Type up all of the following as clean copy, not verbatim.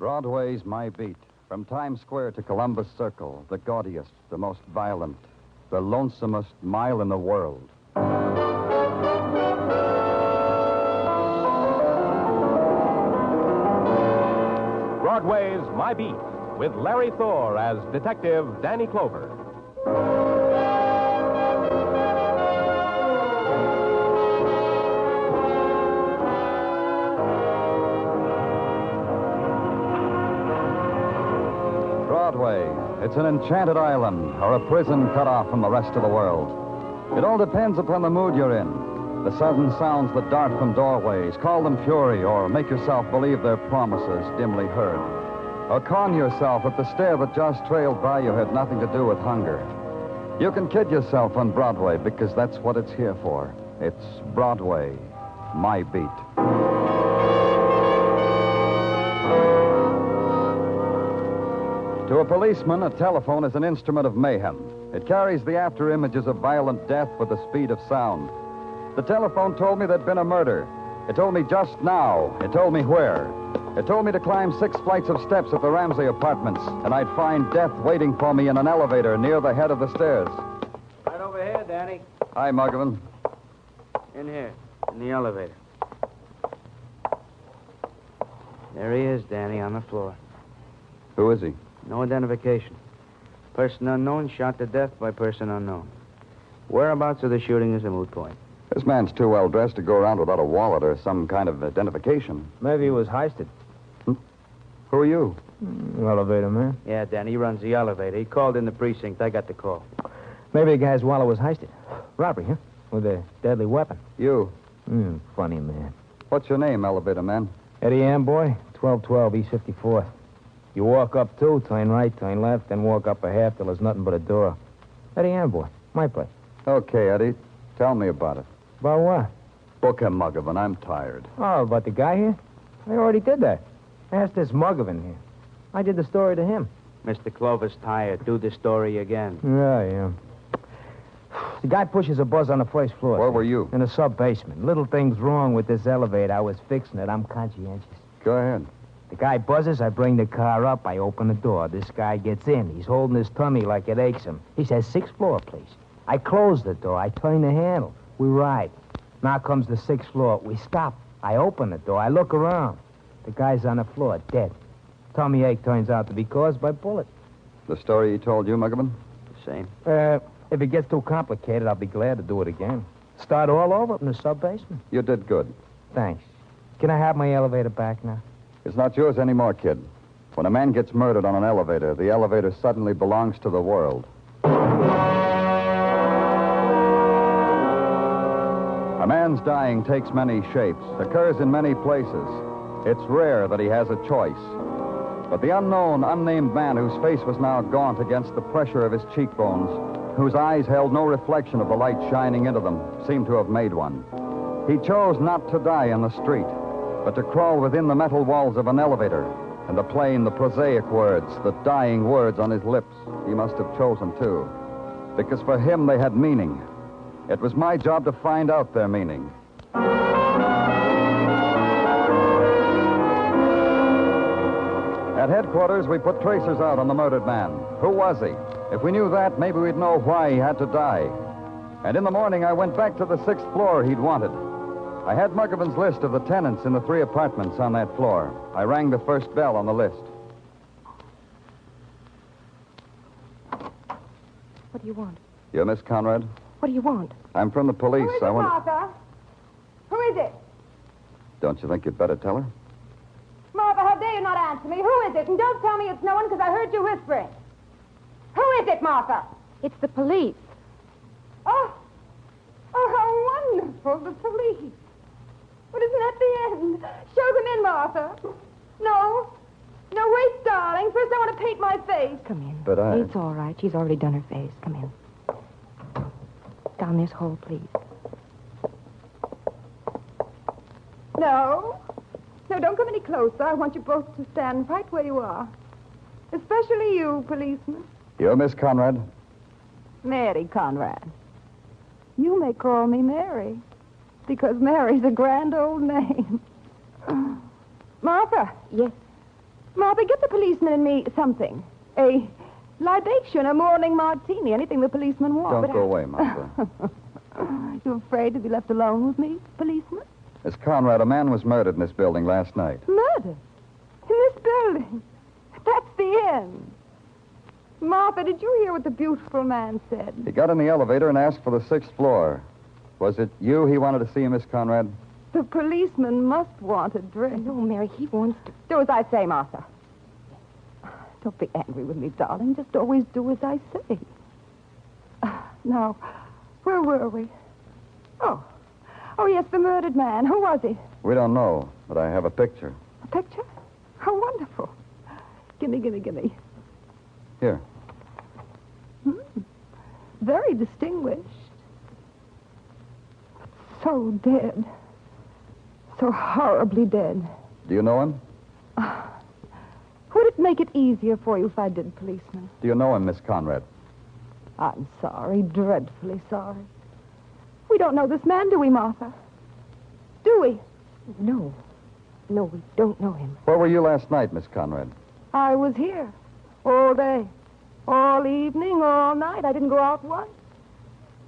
Broadway's My Beat. From Times Square to Columbus Circle, the gaudiest, the most violent, the lonesomest mile in the world. Broadway's My Beat, with Larry Thor as Detective Danny Clover. Broadway. It's an enchanted island or a prison cut off from the rest of the world. It all depends upon the mood you're in. The sudden sounds that dart from doorways, call them fury, or make yourself believe they're promises dimly heard. Or con yourself that the stare that just trailed by you had nothing to do with hunger. You can kid yourself on Broadway because that's what it's here for. It's Broadway, My Beat. To a policeman, a telephone is an instrument of mayhem. It carries the after images of violent death with the speed of sound. The telephone told me there'd been a murder. It told me just now. It told me where. It told me to climb 6 flights of steps at the Ramsey Apartments, and I'd find death waiting for me in an elevator near the head of the stairs. Right over here, Danny. Hi, Muggavan. In here, in the elevator. There he is, Danny, on the floor. Who is he? No identification. Person unknown, shot to death by person unknown. Whereabouts of the shooting is a moot point. This man's too well dressed to go around without a wallet or some kind of identification. Maybe he was heisted. Who are you? Elevator man. Yeah, Danny, he runs the elevator. He called in the precinct. I got the call. Maybe the guy's wallet was heisted. Robbery, huh? With a deadly weapon. You. Funny man. What's your name, elevator man? Eddie Amboy, 1212 East 54th. You walk up 2, turn right, turn left, then walk up a half till there's nothing but a door. Eddie Amboy, my place. Okay, Eddie. Tell me about it. About what? Book him, Muggavan. I'm tired. Oh, about the guy here? I already did that. Ask this Muggavan here. I did the story to him. Mr. Clover's tired. Do the story again. Yeah. The guy pushes a buzz on the first floor. Where were you? In the sub-basement. Little thing's wrong with this elevator. I was fixing it. I'm conscientious. Go ahead. The guy buzzes, I bring the car up, I open the door. This guy gets in. He's holding his tummy like it aches him. He says, 6th floor, please. I close the door. I turn the handle. We ride. Now comes the 6th floor. We stop. I open the door. I look around. The guy's on the floor, dead. Tummy ache turns out to be caused by bullet. The story he told you, Muggavan? The same. If it gets too complicated, I'll be glad to do it again. Start all over in the sub-basement. You did good. Thanks. Can I have my elevator back now? It's not yours anymore, kid. When a man gets murdered on an elevator, the elevator suddenly belongs to the world. A man's dying takes many shapes, occurs in many places. It's rare that he has a choice. But the unknown, unnamed man whose face was now gaunt against the pressure of his cheekbones, whose eyes held no reflection of the light shining into them, seemed to have made one. He chose not to die in the street, but to crawl within the metal walls of an elevator, and the plain, the prosaic words, the dying words on his lips, he must have chosen too. Because for him they had meaning. It was my job to find out their meaning. At headquarters, we put tracers out on the murdered man. Who was he? If we knew that, maybe we'd know why he had to die. And in the morning, I went back to the 6th floor he'd wanted. I had Muggavan's list of the tenants in the 3 apartments on that floor. I rang the first bell on the list. What do you want? You're Miss Conrad? What do you want? I'm from the police. Who is it, Martha? Who is it? Don't you think you'd better tell her? Martha, how dare you not answer me? Who is it? And don't tell me it's no one because I heard you whispering. Who is it, Martha? It's the police. Oh, how wonderful, the police. But isn't that the end? Show them in, Martha. No, wait, darling. First I want to paint my face. Come in. But It's all right. She's already done her face. Come in. Down this hole, please. No, don't come any closer. I want you both to stand right where you are. Especially you, policeman. You're Miss Conrad? Mary Conrad. You may call me Mary, because Mary's a grand old name. Martha. Yes. Martha, get the policeman and me something. A libation, a morning martini, anything the policeman wants. Don't go away, Martha. You afraid to be left alone with me, policeman? Miss Conrad, a man was murdered in this building last night. Murder? In this building? That's the end. Martha, did you hear what the beautiful man said? He got in the elevator and asked for the 6th floor. Was it you he wanted to see, Miss Conrad? The policeman must want a drink. No, Mary, he wants to. Do as I say, Martha. Don't be angry with me, darling. Just always do as I say. Now, where were we? Oh, yes, the murdered man. Who was he? We don't know, but I have a picture. A picture? How wonderful. Gimme. Here. Very distinguished. So dead. So horribly dead. Do you know him? Would it make it easier for you if I did, policeman? Do you know him, Miss Conrad? I'm sorry, dreadfully sorry. We don't know this man, do we, Martha? Do we? No. No, we don't know him. Where were you last night, Miss Conrad? I was here. All day. All evening, all night. I didn't go out once.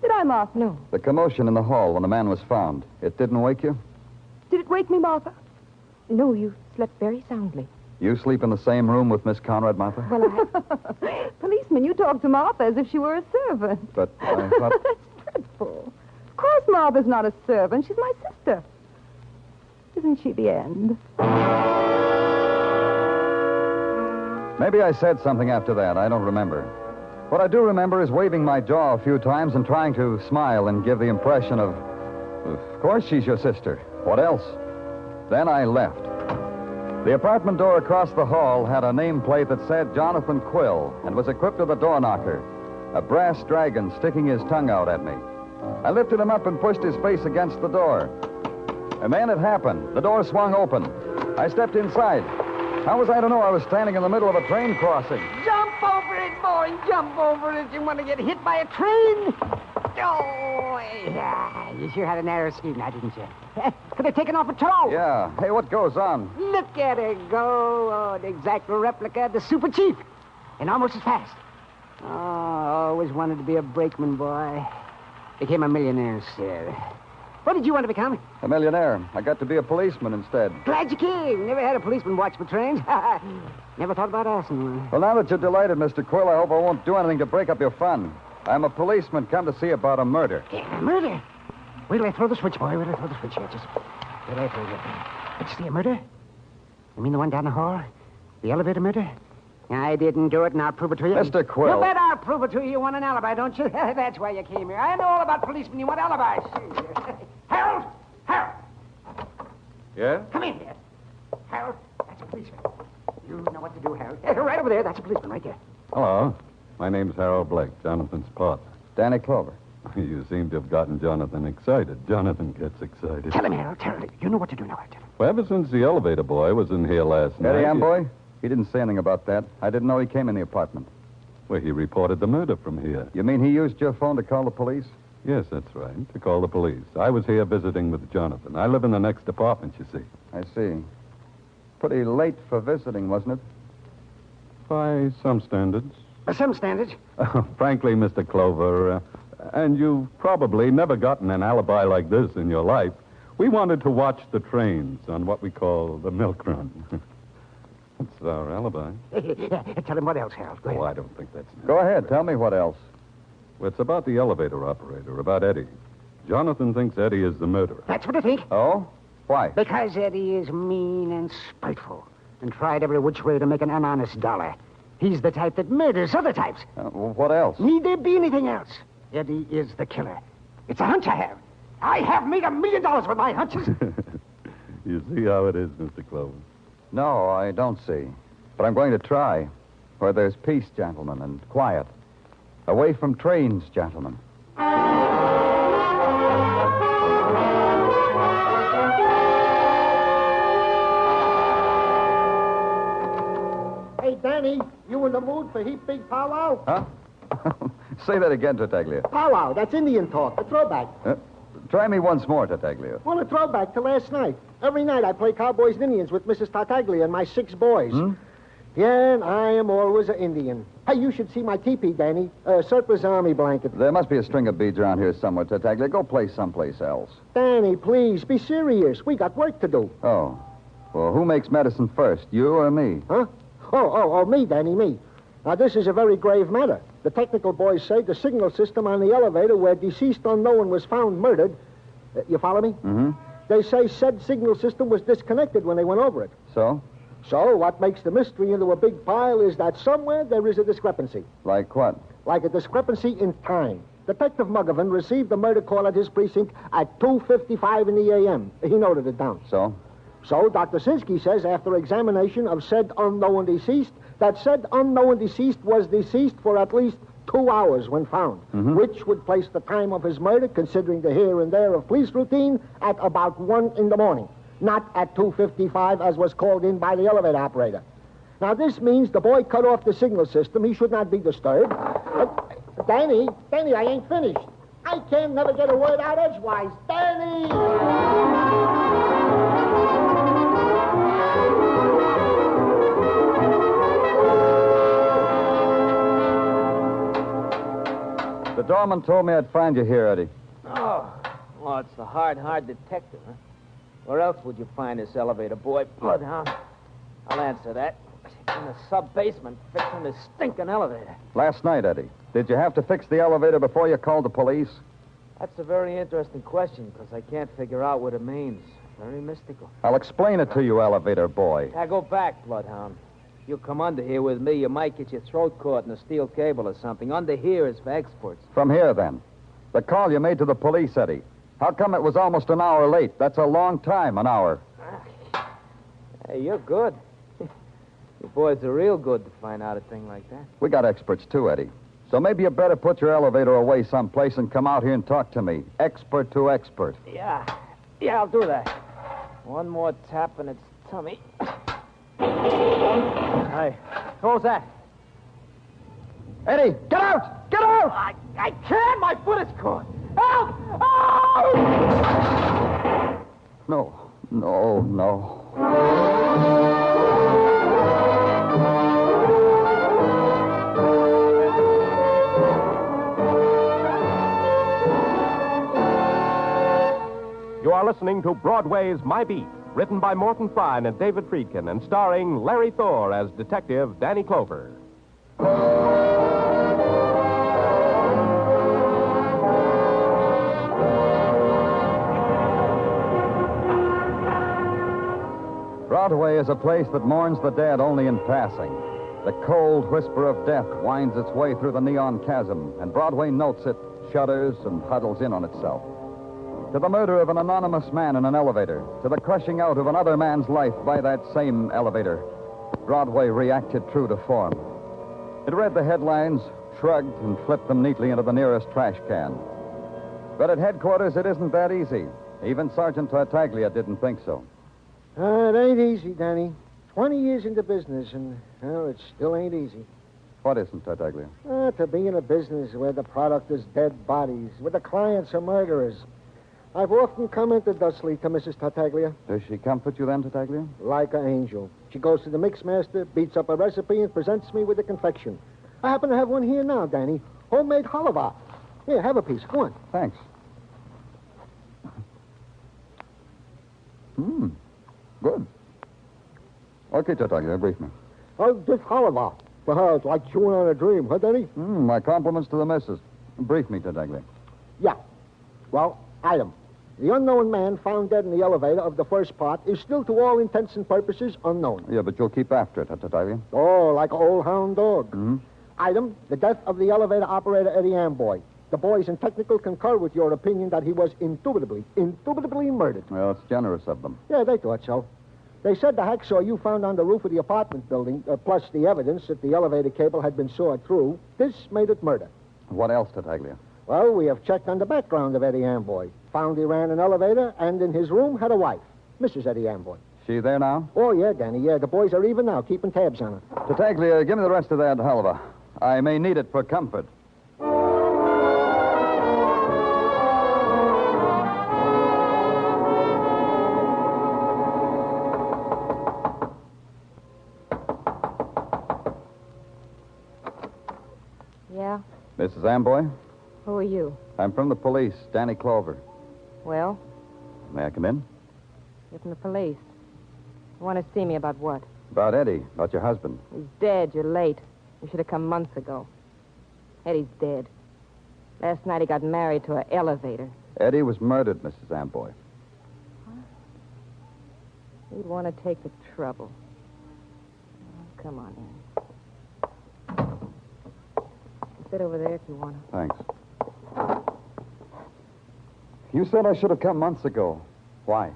Did I, Martha? No. The commotion in the hall when the man was found, it didn't wake you? Did it wake me, Martha? No, you slept very soundly. You sleep in the same room with Miss Conrad, Martha? Well, Policeman, you talk to Martha as if she were a servant. But I thought... That's dreadful. Of course Martha's not a servant. She's my sister. Isn't she the end? Maybe I said something after that. I don't remember. What I do remember is waving my jaw a few times and trying to smile and give the impression of course she's your sister. What else? Then I left. The apartment door across the hall had a nameplate that said Jonathan Quill and was equipped with a door knocker, a brass dragon sticking his tongue out at me. I lifted him up and pushed his face against the door. And then it happened. The door swung open. I stepped inside. How was I to know I was standing in the middle of a train crossing? Jump over it, boy. Jump over it. You want to get hit by a train? Oh, yeah. You sure had a narrow squeak now, didn't you? Could have taken off a toe. Yeah. Hey, what goes on? Look at her go. Oh, the exact replica of the Super Chief. And almost as fast. Oh, I always wanted to be a brakeman, boy. Became a millionaire instead. What did you want to become? A millionaire. I got to be a policeman instead. Glad you came. Never had a policeman watch for trains. Never thought about asking one. Well, now that you're delighted, Mr. Quill, I hope I won't do anything to break up your fun. I'm a policeman come to see about a murder. Yeah, murder? Wait till I throw the switch, boy. Wait till I throw the switch here. Just wait till I throw it. Did you see a murder? You mean the one down the hall? The elevator murder? I didn't do it, and I'll prove it to you. Mr. Quill. You bet I'll prove it to you. You want an alibi, don't you? That's why you came here. I know all about policemen. You want alibis. Harold! Harold! Yeah? Come in here. Harold, that's a policeman. You know what to do, Harold. Right over there. That's a policeman right there. Hello. My name's Harold Blake, Jonathan's partner. Danny Clover. You seem to have gotten Jonathan excited. Jonathan gets excited. Tell him, Harold. Tell him. You know what to do now. Tell him. Well, ever since the elevator boy was in here last night... Eddie Amboy? He didn't say anything about that. I didn't know he came in the apartment. Well, he reported the murder from here. You mean he used your phone to call the police? Yes, that's right, to call the police. I was here visiting with Jonathan. I live in the next apartment, you see. I see. Pretty late for visiting, wasn't it? By some standards. By some standards. Frankly, Mr. Clover, and you've probably never gotten an alibi like this in your life, we wanted to watch the trains on what we call the milk run. That's our alibi. Tell him what else, Harold. Go ahead. Oh, I don't think that's necessary. Go ahead. Tell me what else. Well, it's about the elevator operator, about Eddie. Jonathan thinks Eddie is the murderer. That's what I think. Oh? Why? Because Eddie is mean and spiteful and tried every which way to make an honest dollar. He's the type that murders other types. What else? Need there be anything else? Eddie is the killer. It's a hunch I have. I have made $1 million with my hunches. You see how it is, Mr. Clover. No, I don't see. But I'm going to try. Where there's peace, gentlemen, and quiet. Away from trains, gentlemen. Hey, Danny, you in the mood for heap big powwow? Huh? Say that again, Tartaglia. Powwow, that's Indian talk, a throwback. Try me once more, Tartaglia. Well, a throwback to last night. Every night I play Cowboys and Indians with Mrs. Tartaglia and my 6 boys. Yeah, and I am always an Indian. Hey, you should see my teepee, Danny. Surplus army blanket. There must be a string of beads around here somewhere, Tartaglia. Go play someplace else. Danny, please, be serious. We got work to do. Oh. Well, who makes medicine first, you or me? Huh? Oh, me, Danny, me. Now, this is a very grave matter. The technical boys say the signal system on the elevator where deceased unknown was found murdered. You follow me? Mm-hmm. They say said signal system was disconnected when they went over it. So? So, what makes the mystery into a big pile is that somewhere there is a discrepancy. Like what? Like a discrepancy in time. Detective Muggavan received the murder call at his precinct at 2:55 in the a.m. He noted it down. So? So, Dr. Sinsky says, after examination of said unknown deceased, that said unknown deceased was deceased for at least 2 hours when found, which would place the time of his murder, considering the here and there of police routine, at about 1 in the morning, not at 2:55 as was called in by the elevator operator. Now, this means the boy cut off the signal system. He should not be disturbed. Danny, I ain't finished. I can never get a word out edgewise. Danny! The doorman told me I'd find you here, Eddie. Oh, well, it's the hard detective, huh? Where else would you find this elevator boy, Bloodhound? I'll answer that. In the sub-basement, fixing this stinking elevator. Last night, Eddie. Did you have to fix the elevator before you called the police? That's a very interesting question, because I can't figure out what it means. Very mystical. I'll explain it to you, elevator boy. Now, go back, Bloodhound. If you come under here with me, you might get your throat caught in a steel cable or something. Under here is for experts. From here, then. The call you made to the police, Eddie. How come it was almost an hour late? That's a long time, an hour. Hey, you're good. You boys are real good to find out a thing like that. We got experts, too, Eddie. So maybe you better put your elevator away someplace and come out here and talk to me. Expert to expert. Yeah, I'll do that. One more tap in its tummy. Hey, who's that? Eddie, get out! Get out! I can't! My foot is caught! Help! Oh! No. You are listening to Broadway's My Beat, written by Morton Fine and David Friedkin, and starring Larry Thor as Detective Danny Clover. Broadway is a place that mourns the dead only in passing. The cold whisper of death winds its way through the neon chasm, and Broadway notes it, shudders, and huddles in on itself. To the murder of an anonymous man in an elevator, to the crushing out of another man's life by that same elevator, Broadway reacted true to form. It read the headlines, shrugged, and flipped them neatly into the nearest trash can. But at headquarters, it isn't that easy. Even Sergeant Tartaglia didn't think so. It ain't easy, Danny. 20 years into business, and, well, it still ain't easy. What isn't, Tartaglia? To be in a business where the product is dead bodies, where the clients are murderers. I've often commented thusly to Mrs. Tartaglia. Does she comfort you then, Tartaglia? Like an angel. She goes to the mix master, beats up a recipe, and presents me with a confection. I happen to have one here now, Danny. Homemade halva. Here, have a piece. Go on. Thanks. Good. Okay, Tartaglia, brief me. This halva. For her, it's like chewing on a dream, huh, Danny? My compliments to the missus. Brief me, Tartaglia. Yeah. Well, item. The unknown man found dead in the elevator of the first part is still, to all intents and purposes, unknown. Yeah, but you'll keep after it, Tartaglia. Oh, like an old hound dog. Item, the death of the elevator operator, Eddie Amboy. The boys in technical concur with your opinion that he was indubitably murdered. Well, it's generous of them. Yeah, they thought so. They said the hacksaw you found on the roof of the apartment building, plus the evidence that the elevator cable had been sawed through, this made it murder. What else, Tartaglia? Well, we have checked on the background of Eddie Amboy. Found he ran an elevator, and in his room had a wife, Mrs. Eddie Amboy. She there now? Oh, yeah, Danny, yeah. The boys are even now, keeping tabs on her. Tartaglia, give me the rest of that halva. I may need it for comfort. Yeah? Mrs. Amboy? Who are you? I'm from the police, Danny Clover. Well, May I come in? you're from the police. You want to see me about what? About Eddie, about your husband. He's dead. You're late. You should have come months ago. Eddie's dead. Last night he got married to an elevator. Eddie was murdered, Mrs. Amboy. You'd want to take the trouble. Oh, come on in. Sit over there if you want to. Thanks. You said I should have come months ago. Why?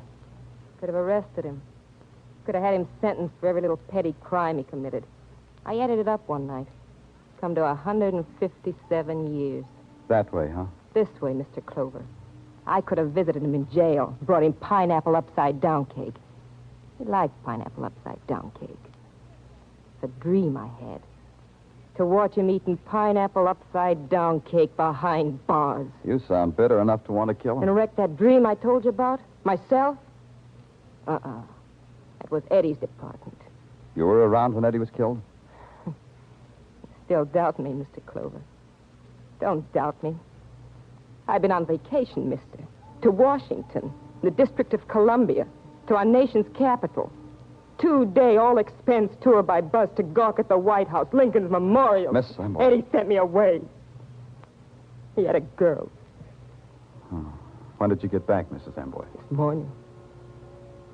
Could have arrested him. Could have had him sentenced for every little petty crime he committed. I added it up one night. Come to 157 years. That way, huh? This way, Mr. Clover. I could have visited him in jail, brought him pineapple upside-down cake. He liked pineapple upside-down cake. It's a dream I had. To watch him eating pineapple upside-down cake behind bars. You sound bitter enough to want to kill him. And wreck that dream I told you about? Myself? That was Eddie's department. You were around when Eddie was killed? Still doubt me, Mr. Clover. Don't doubt me. I've been on vacation, mister. To Washington, the District of Columbia, to our nation's capital. 2-day all-expense tour by bus to gawk at the White House, Lincoln's Memorial. Miss Amboy. Eddie sent me away. He had a girl. Oh. When did you get back, Mrs. Amboy? This morning.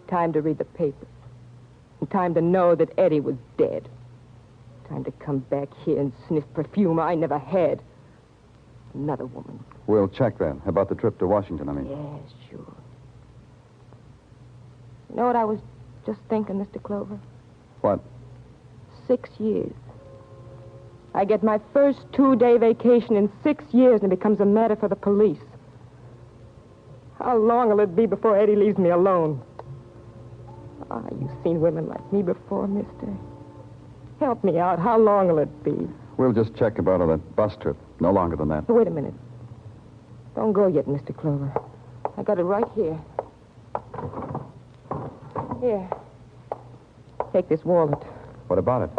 Time to read the papers. And time to know that Eddie was dead. Time to come back here and sniff perfume I never had. Another woman. We'll check that. About the trip to Washington, I mean. Yes, sure. You know what I was just thinking, Mr. Clover? What? 6 years. I get my first 2-day vacation in 6 years, and it becomes a matter for the police. How long will it be before Eddie leaves me alone? You've seen women like me before, mister. Help me out. How long will it be? We'll just check about a bus trip. No longer than that. Wait a minute. Don't go yet, Mr. Clover. I got it right here. Here. Take this wallet. What about it?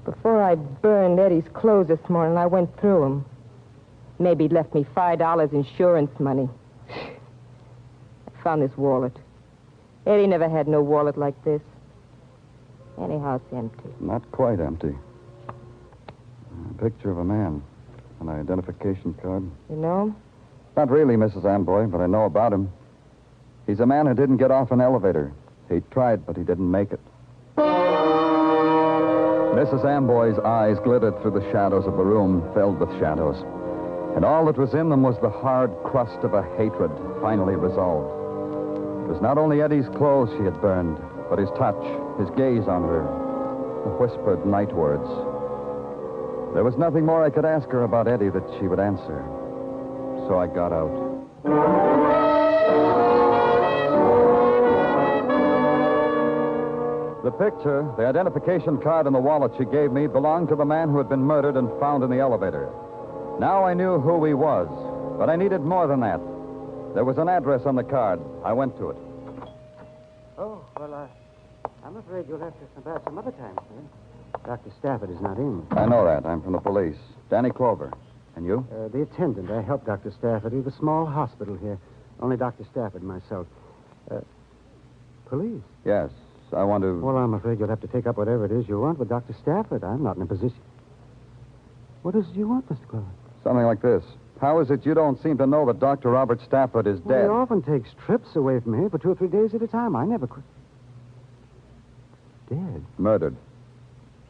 Before I burned Eddie's clothes this morning, I went through them. Maybe he'd left me $5 insurance money. I found this wallet. Eddie never had no wallet like this. Anyhow, it's empty. Not quite empty. A picture of a man. An identification card. You know him? Not really, Mrs. Amboy, but I know about him. He's a man who didn't get off an elevator. He tried, but he didn't make it. Mrs. Amboy's eyes glittered through the shadows of the room filled with shadows. And all that was in them was the hard crust of a hatred finally resolved. It was not only Eddie's clothes she had burned, but his touch, his gaze on her, the whispered night words. There was nothing more I could ask her about Eddie that she would answer. So I got out. The picture, the identification card, and the wallet she gave me belonged to the man who had been murdered and found in the elevator. Now I knew who he was, but I needed more than that. There was an address on the card. I went to it. Oh, well, I'm afraid you'll have to come back some other time, sir. Dr. Stafford is not in. I know that. I'm from the police. Danny Clover. And you? The attendant. I helped Dr. Stafford. We have a small hospital here. Only Dr. Stafford and myself. Police? Yes. I want to... Well, I'm afraid you'll have to take up whatever it is you want with Dr. Stafford. I'm not in a position. What is it you want, Mr. Clover? Something like this. How is it you don't seem to know that Dr. Robert Stafford is dead? He often takes trips away from here for 2 or 3 days at a time. I never quit. Dead? Murdered.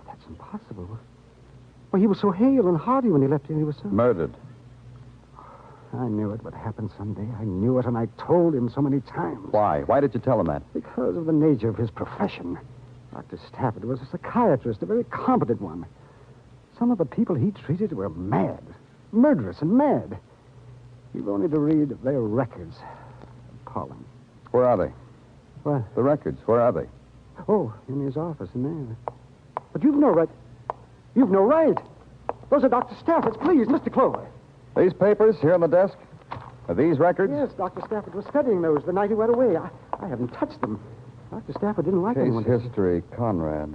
That's impossible. Well, he was so hale and hearty when he left here. He was so... Murdered. I knew it would happen someday. I knew it, and I told him so many times. Why? Why did you tell him that? Because of the nature of his profession. Dr. Stafford was a psychiatrist, a very competent one. Some of the people he treated were mad. Murderous and mad. You've only to read their records. Appalling. Where are they? What? The records, where are they? Oh, in his office in there. But you've no right. You've no right. Those are Dr. Stafford's. Please, Mr. Clover. These papers here on the desk? Are these records? Yes, Dr. Stafford was studying those the night he went away. I haven't touched them. Dr. Stafford didn't like Case anyone. history, Conrad.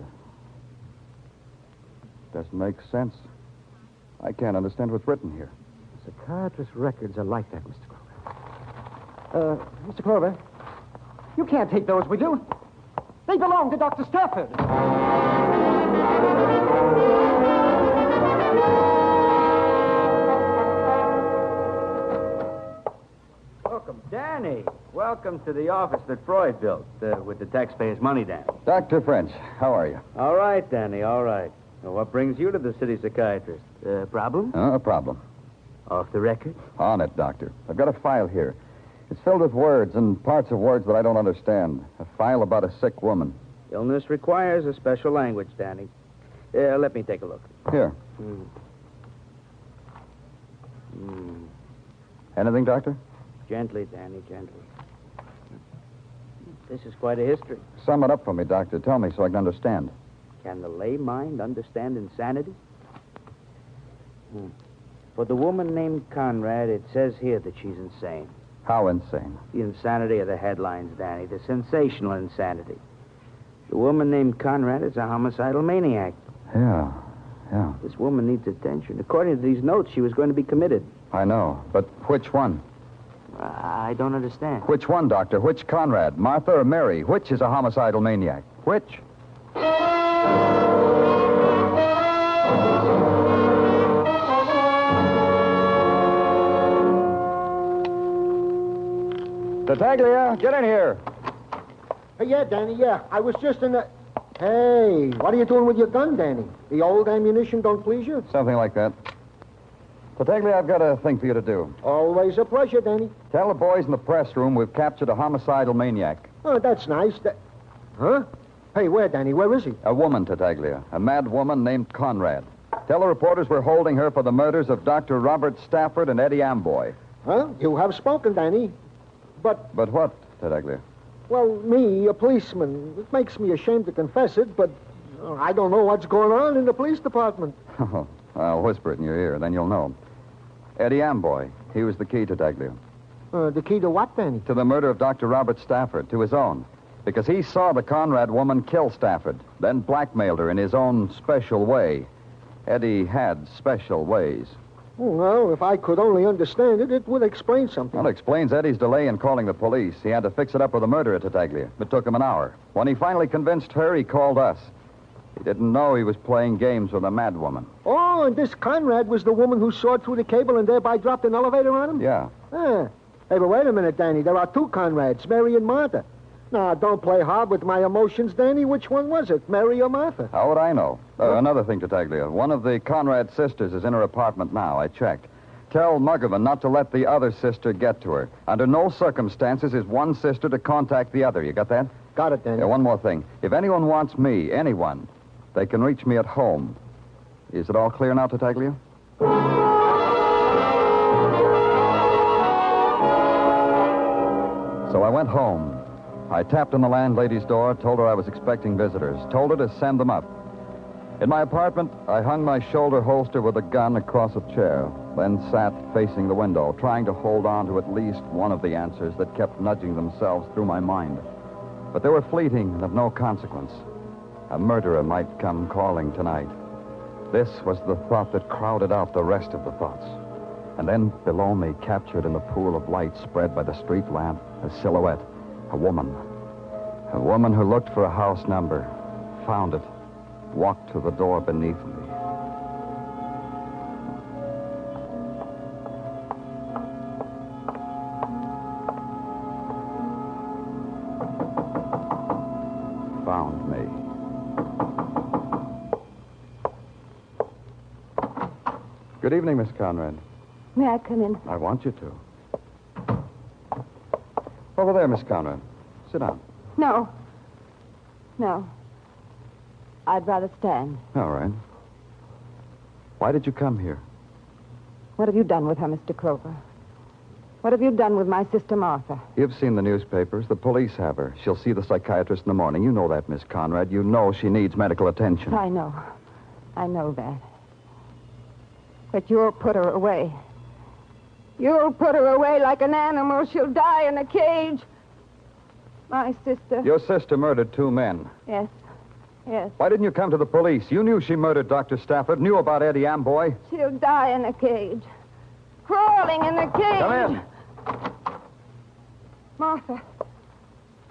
Doesn't make sense. I can't understand what's written here. Psychiatrist records are like that, Mr. Clover. Mr. Clover, you can't take those with you. They belong to Dr. Stafford. Welcome, Danny. Welcome to the office that Freud built with the taxpayers' money, Danny. Dr. French, how are you? All right, Danny, all right. Well, what brings you to the city psychiatrist? Problem? A problem. Off the record? On it, Doctor. I've got a file here. It's filled with words and parts of words that I don't understand. A file about a sick woman. Illness requires a special language, Danny. Let me take a look. Here. Anything, Doctor? Gently, Danny, gently. This is quite a history. Sum it up for me, Doctor. Tell me so I can understand. Can the lay mind understand insanity? For the woman named Conrad, it says here that she's insane. How insane? The insanity of the headlines, Danny. The sensational insanity. The woman named Conrad is a homicidal maniac. Yeah. This woman needs attention. According to these notes, she was going to be committed. I know, but which one? I don't understand. Which one, Doctor? Which Conrad? Martha or Mary? Which is a homicidal maniac? Which? Tartaglia, get in here. Yeah, Danny, yeah. I was just in the... Hey, what are you doing with your gun, Danny? The old ammunition don't please you? Something like that. Tartaglia, I've got a thing for you to do. Always a pleasure, Danny. Tell the boys in the press room we've captured a homicidal maniac. Oh, that's nice. Huh? Hey, where, Danny? Where is he? A woman, Tartaglia. A mad woman named Conrad. Tell the reporters we're holding her for the murders of Dr. Robert Stafford and Eddie Amboy. Huh? You have spoken, Danny. But what, Tartaglia? Well, me, a policeman. It makes me ashamed to confess it, but I don't know what's going on in the police department. Oh, I'll whisper it in your ear, then you'll know. Eddie Amboy, he was the key, Tartaglia. The key to what, Danny? To the murder of Dr. Robert Stafford, to his own. Because he saw the Conrad woman kill Stafford, then blackmailed her in his own special way. Eddie had special ways. Well, if I could only understand it, it would explain something. Well, it explains Eddie's delay in calling the police. He had to fix it up with the murderer, Tartaglia. It took him an hour. When he finally convinced her, he called us. He didn't know he was playing games with a mad woman. Oh, and this Conrad was the woman who sawed through the cable and thereby dropped an elevator on him? Yeah. Hey, but wait a minute, Danny. There are two Conrads, Mary and Martha. Now, don't play hard with my emotions, Danny. Which one was it, Mary or Martha? How would I know? Another thing, Tartaglia. One of the Conrad sisters is in her apartment now. I checked. Tell Muggavan not to let the other sister get to her. Under no circumstances is one sister to contact the other. You got that? Got it, Danny. Yeah, one more thing. If anyone wants me, anyone, they can reach me at home. Is it all clear now, Tartaglia? So I went home. I tapped on the landlady's door, told her I was expecting visitors, told her to send them up. In my apartment, I hung my shoulder holster with a gun across a chair, then sat facing the window, trying to hold on to at least one of the answers that kept nudging themselves through my mind. But they were fleeting and of no consequence. A murderer might come calling tonight. This was the thought that crowded out the rest of the thoughts. And then below me, captured in the pool of light spread by the street lamp, a silhouette. A woman. A woman who looked for a house number, found it, walked to the door beneath me. Found me. Good evening, Miss Conrad. May I come in? I want you to. Over there, Miss Conrad. Sit down. No. I'd rather stand. All right. Why did you come here? What have you done with her, Mr. Clover? What have you done with my sister Martha? You've seen the newspapers. The police have her. She'll see the psychiatrist in the morning. You know that, Miss Conrad. You know she needs medical attention. I know. I know that. But you'll put her away. You'll put her away like an animal. She'll die in a cage. My sister. Your sister murdered two men. Yes. Yes. Why didn't you come to the police? You knew she murdered Dr. Stafford, knew about Eddie Amboy. She'll die in a cage. Crawling in a cage. Come in. Martha.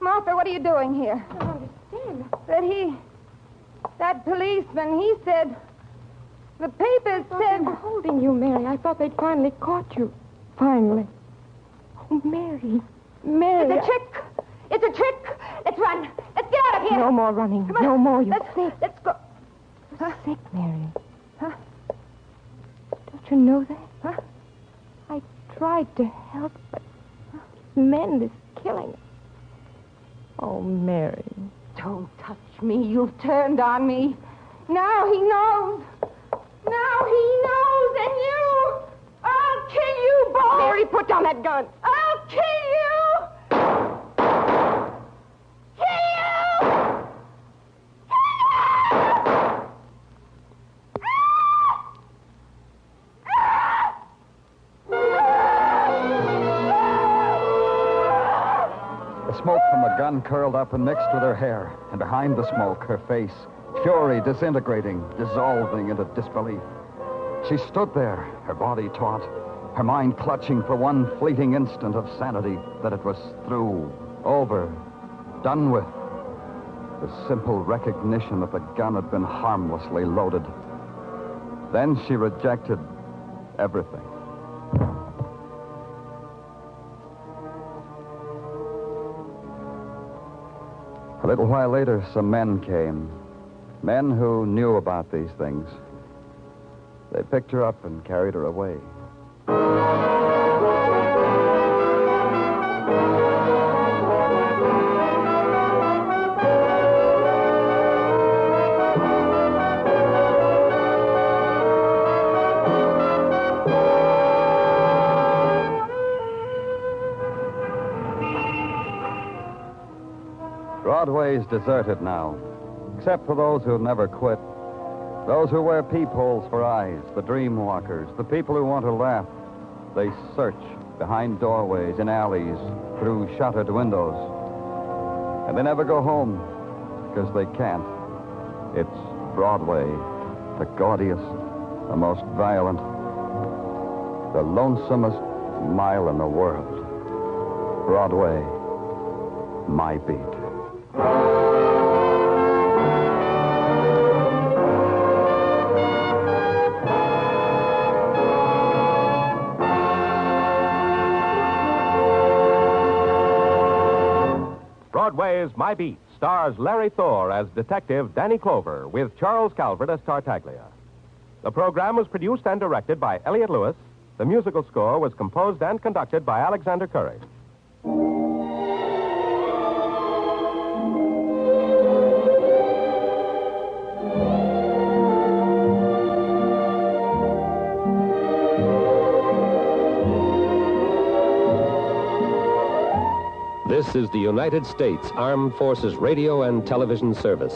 Martha, what are you doing here? I don't understand. That policeman, he said... The papers said... They were holding you, Mary. I thought they'd finally caught you. Finally. Oh, Mary. Mary. It's a trick. It's a trick. Let's run. Let's get out of here. No more running. Come on. No more. You're sick. Let's go. You're sick, Mary. Huh? Don't you know that? Huh? I tried to help, but these men, this killing. Oh, Mary. Don't touch me. You've turned on me. Now he knows. Now he knows, and you... I'll kill you both. Mary, put down that gun. I'll kill you. Kill you. The smoke from a gun curled up and mixed with her hair, and behind the smoke, her face, fury disintegrating, dissolving into disbelief. She stood there, her body taut, her mind clutching for one fleeting instant of sanity that it was through, over, done with. The simple recognition that the gun had been harmlessly loaded. Then she rejected everything. A little while later, some men came. Men who knew about these things. They picked her up and carried her away. Broadway's deserted now, except for those who never quit. Those who wear peepholes for eyes, the dream walkers, the people who want to laugh. They search behind doorways, in alleys, through shuttered windows. And they never go home, because they can't. It's Broadway, the gaudiest, the most violent, the lonesomest mile in the world. Broadway, my beat. Broadway Is My Beat stars Larry Thor as Detective Danny Clover with Charles Calvert as Tartaglia. The program was produced and directed by Elliott Lewis. The musical score was composed and conducted by Alexander Courage. This is the United States Armed Forces Radio and Television Service.